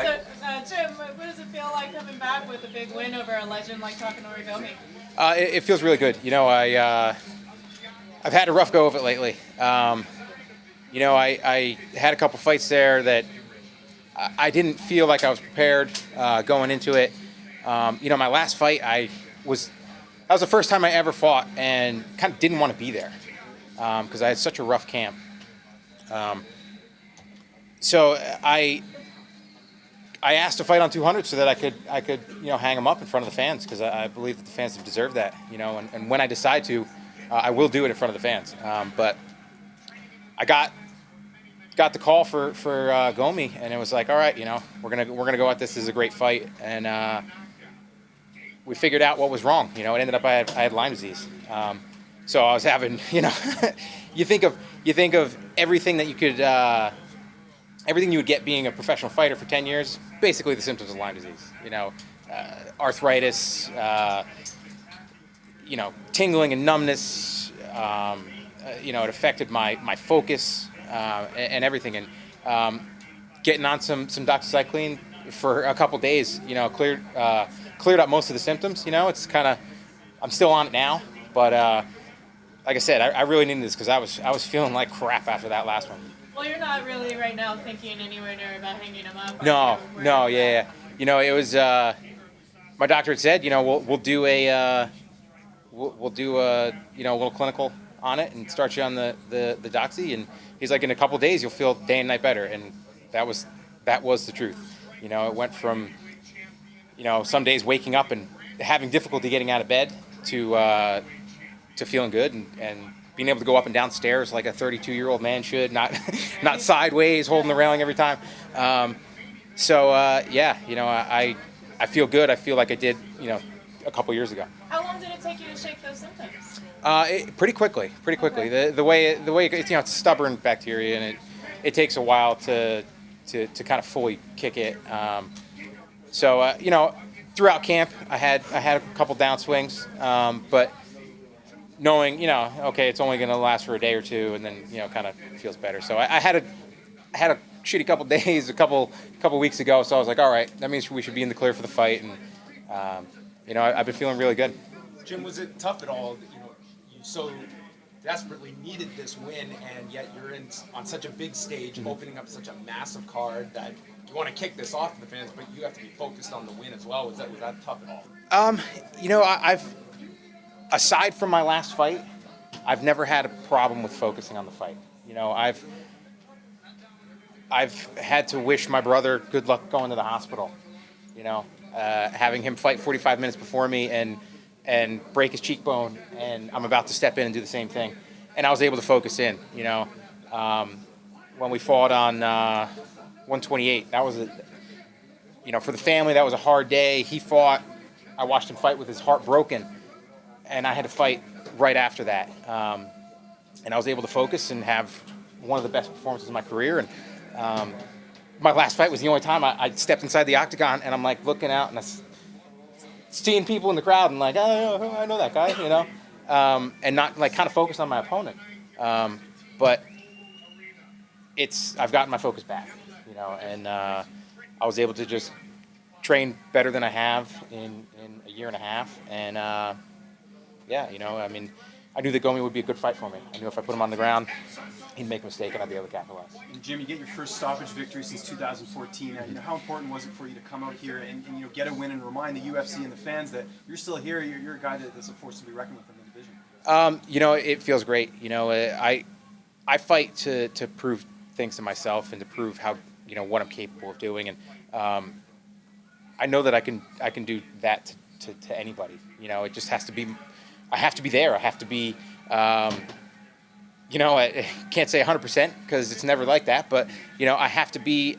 Jim, what does it feel like coming back with a big win over a legend like Takanori Gomi? It feels really good. I've had a rough go of it lately. I had a couple fights there that I didn't feel like I was prepared going into it. My last fight, that was the first time I ever fought and kind of didn't want to be there because I had such a rough camp. So I asked to fight on 200 so that I could hang them up in front of the fans because I believe that the fans have deserved that. And when I decide to, I will do it in front of the fans. But I got the call for Gomi, and it was like, all right, we're gonna go at this. This is a great fight, and we figured out what was wrong. It ended up I had Lyme disease. So I was having, you think of everything that you could. Everything you would get being a professional fighter for 10 years, basically the symptoms of Lyme disease. Arthritis, tingling and numbness. It affected my focus and everything. And getting on some doxycycline for a couple days, cleared up most of the symptoms. It's kind of, I'm still on it now, but like I said, I really needed this because I was feeling like crap after that last one. Well, you're not really right now thinking anywhere near about hanging him up. No, yeah. It was my doctor had said, we'll do a little clinical on it and start you on the doxy, and he's like, in a couple of days you'll feel day and night better, and that was the truth. It went from some days waking up and having difficulty getting out of bed to feeling good and being able to go up and down stairs like a 32-year-old man should, not sideways, holding the railing every time. I feel good. I feel like I did, a couple years ago. How long did it take you to shake those symptoms? Pretty quickly. Okay. The way it's, it's stubborn bacteria, and it takes a while to kind of fully kick it. Throughout camp, I had a couple downswings, but knowing, okay, it's only going to last for a day or two, and then, kind of feels better. So I had a shitty couple days, a couple weeks ago. So I was like, all right, that means we should be in the clear for the fight. And, I've been feeling really good. Jim, was it tough at all? You so desperately needed this win, and yet you're on such a big stage, opening up such a massive card that you want to kick this off to the fans, but you have to be focused on the win as well. Was that tough at all? I've aside from my last fight, I've never had a problem with focusing on the fight. I've had to wish my brother good luck going to the hospital. Having him fight 45 minutes before me and break his cheekbone, and I'm about to step in and do the same thing. And I was able to focus in. When we fought on 128, that was for the family, that was a hard day. He fought. I watched him fight with his heart broken. And I had to fight right after that. And I was able to focus and have one of the best performances of my career. And my last fight was the only time I stepped inside the octagon, and I'm like looking out and seeing people in the crowd and like, oh, I know that guy, and not like kind of focused on my opponent. But I've gotten my focus back, and I was able to just train better than I have in a year and a half. And I knew that Gomi would be a good fight for me. I knew if I put him on the ground, he'd make a mistake and I'd be able to capitalize. And Jim, you get your first stoppage victory since 2014. How important was it for you to come out here and get a win and remind the UFC and the fans that you're still here? You're a guy that's a force to be reckoned with in the division. It feels great. I fight to prove things to myself and to prove how what I'm capable of doing, and I know that I can do that to anybody. It just has to be. I have to be there. I have to be, I can't say 100% because it's never like that, but, I have to be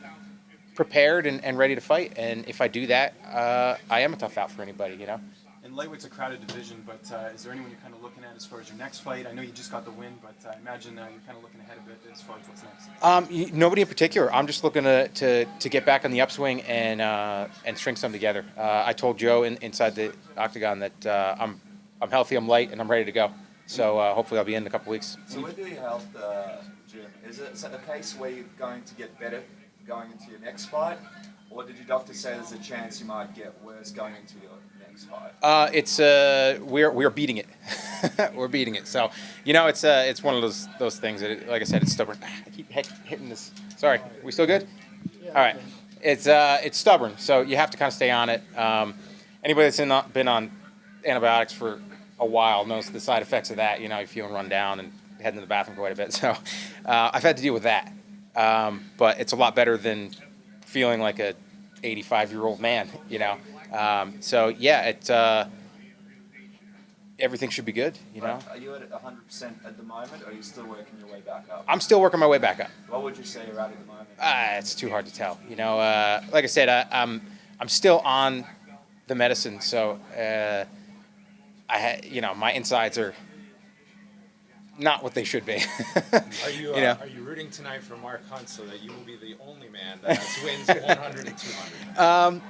prepared and ready to fight. And if I do that, I am a tough out for anybody, And lightweight's a crowded division, but is there anyone you're kind of looking at as far as your next fight? I know you just got the win, but I imagine you're kind of looking ahead a bit as far as what's next. Nobody in particular. I'm just looking to get back on the upswing and string some together. I told Joe inside the octagon that I'm healthy, I'm light, and I'm ready to go. So hopefully I'll be in a couple weeks. So with your health, Jim, is it a case where you're going to get better going into your next fight, or did your doctor say there's a chance you might get worse going into your next fight? It's we're beating it. We're beating it. So it's one of those things that, like I said, it's stubborn. I keep hitting this. Sorry, we still good? All right. It's stubborn, so you have to kind of stay on it. Anybody that's been on antibiotics for a while knows the side effects of that. You're feeling run down and heading to the bathroom quite a bit. So I've had to deal with that. But it's a lot better than feeling like a 85-year-old man, So yeah, everything should be good, Are you at 100% at the moment, or are you still working your way back up? I'm still working my way back up. What would you say you're at the moment? It's too hard to tell. Like I said, I'm still on the medicine, so my insides are not what they should be. Are you rooting tonight for Mark Hunt so that you will be the only man that wins 100 and 200?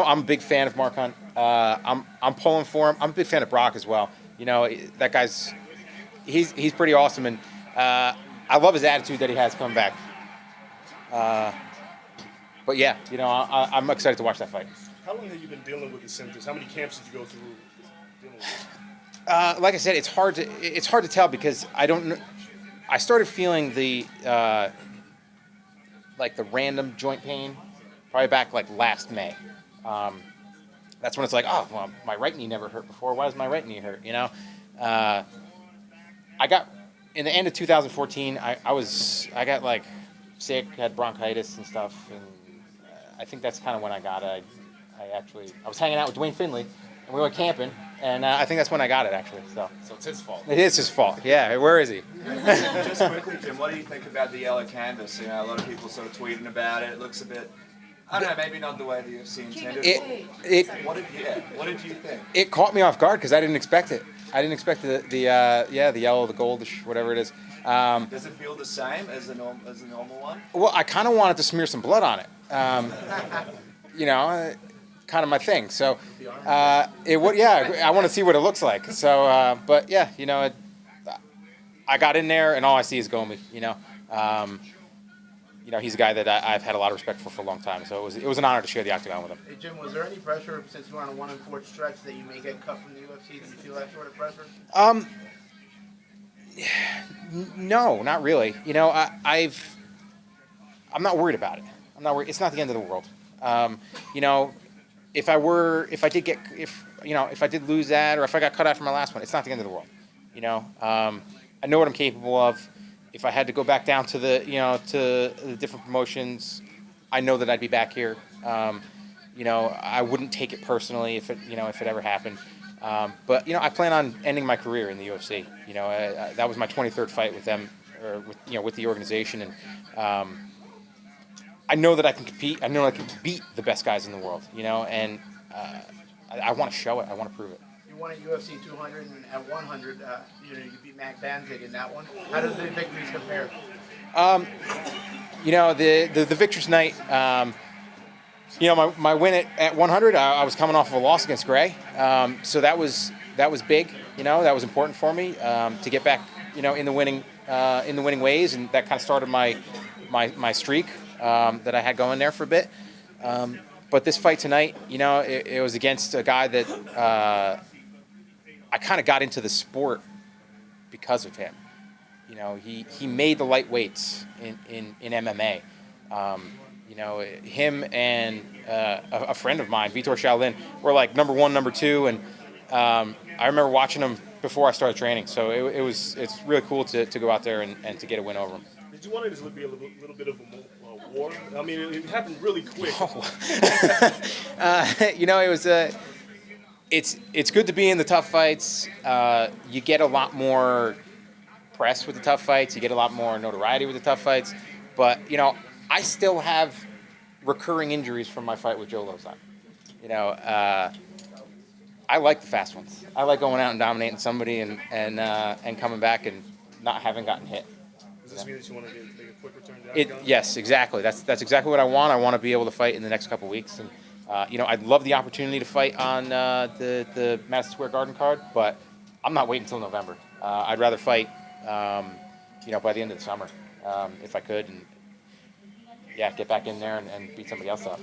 I'm a big fan of Mark Hunt. I'm pulling for him. I'm a big fan of Brock as well. That guy's he's pretty awesome, and I love his attitude that he has coming back. But yeah, I'm excited to watch that fight. How long have you been dealing with the symptoms? How many camps did you go through dealing with? Like I said, it's hard to tell because I don't know. I started feeling the random joint pain probably back last May. That's when it's like, oh, well, my right knee never hurt before. Why does my right knee hurt? I got in the end of 2014. I got sick, had bronchitis and stuff, and I think that's kind of when I got it. I was hanging out with Dwayne Finley, and we went camping, and I think that's when I got it actually. So it's his fault. It is his fault. Yeah, where is he? Just quickly, Jim, what do you think about the yellow canvas? A lot of people sort of tweeting about it. It looks a bit, I don't know, maybe not the way the UFC intended. What did you think? It caught me off guard because I didn't expect it. I didn't expect the yellow, the goldish, whatever it is. Does it feel the same as the normal one? Well, I kind of wanted to smear some blood on it. Kind of my thing. So, I want to see what it looks like. So, but yeah, I got in there and all I see is Gomi. He's a guy that I've had a lot of respect for a long time. So it was an honor to share the octagon with him. Hey Jim, was there any pressure since you were on a 1-4 stretch that you may get cut from the UFC? Did you feel that sort of pressure? No, not really. I'm not worried about it. I'm not worried. It's not the end of the world. If I did lose that, or if I got cut out from my last one, it's not the end of the world. I know what I'm capable of. If I had to go back down to the different promotions, I know that I'd be back here. I wouldn't take it personally if it ever happened. But I plan on ending my career in the UFC. That was my 23rd fight with them, or with the organization, and I know that I can compete. I know I can beat the best guys in the world. And I want to show it. I want to prove it. You won at UFC 200 and at 100. You beat Mac Danzig in that one. How does the victories compare? The victories night. My win at 100. I was coming off of a loss against Gray. So that was big. That was important for me to get back. In the winning ways, and that kind of started my streak that I had going there for a bit. But this fight tonight, it was against a guy that I kind of got into the sport because of him. He made the lightweights in MMA. Him and a friend of mine, Vitor Shaolin, were number 1, number 2, and I remember watching him before I started training. So it's really cool to go out there and to get a win over him. Did you want it to be a little bit of a war? I mean, it happened really quick. It was it's good to be in the tough fights. You get a lot more press with the tough fights. You get a lot more notoriety with the tough fights. But I still have recurring injuries from my fight with Joe Lozon. I like the fast ones. I like going out and dominating somebody and coming back and not having gotten hit. Does this mean that you want to make a quick return to Yes, exactly. That's exactly what I want. I want to be able to fight in the next couple of weeks, and I'd love the opportunity to fight on the Madison Square Garden card, but I'm not waiting until November. I'd rather fight, by the end of the summer, if I could. And yeah, get back in there and beat somebody else up.